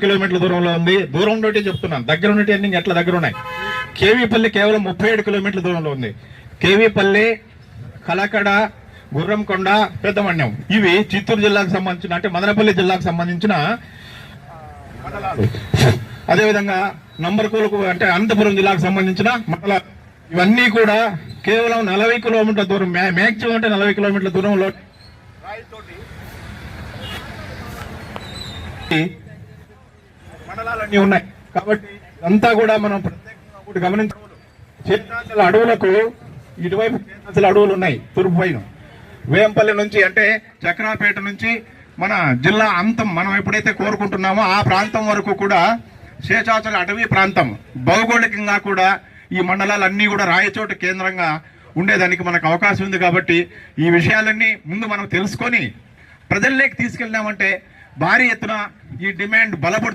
కిలోమీటర్ల దూరంలో ఉంది. దూరం నుండి చెప్తున్నాను, దగ్గర నుండి అన్ని ఎట్లా దగ్గర ఉన్నాయి. కేవీపల్లి కేవలం 37 కిలోమీటర్ల దూరంలో ఉంది. కేవీపల్లి, కలకడ, గుర్రంకొండ, పెద్దమణ్యం ఇవి చిత్తూరు జిల్లాకు సంబంధించిన, అంటే మదనపల్లి జిల్లాకు సంబంధించిన మండలాలు. అదేవిధంగా నంబర్కూలకు అంటే అనంతపురం జిల్లాకు సంబంధించిన మండలాలు. ఇవన్నీ కూడా కేవలం 40 కిలోమీటర్ల దూరం, మ్యాక్సిమం అంటే 40 కిలోమీటర్ల దూరంలో మండలాలన్నీ ఉన్నాయి. కాబట్టి ఇదంతా కూడా మనం ప్రత్యేకంగా ఒకటి గమనించవచ్చు. చేతాచల అడవులకు ఇటువైపు చేతాచల అడవులు ఉన్నాయి. తూర్పు పైన వేంపల్లి నుంచి అంటే చక్రాపేట నుంచి మన జిల్లా అంతం మనం ఎప్పుడైతే కోరుకుంటున్నామో ఆ ప్రాంతం వరకు కూడా శేషాచల అటవీ ప్రాంతం. భౌగోళికంగా కూడా ఈ మండలాలన్నీ కూడా రాయచోట కేంద్రంగా ఉండేదానికి మనకు అవకాశం ఉంది. కాబట్టి ఈ విషయాలన్నీ ముందు మనం తెలుసుకొని ప్రజల్లోకి తీసుకెళ్ళామంటే భారీ ఎత్తున ఈ డిమాండ్ బలపడుతుంది.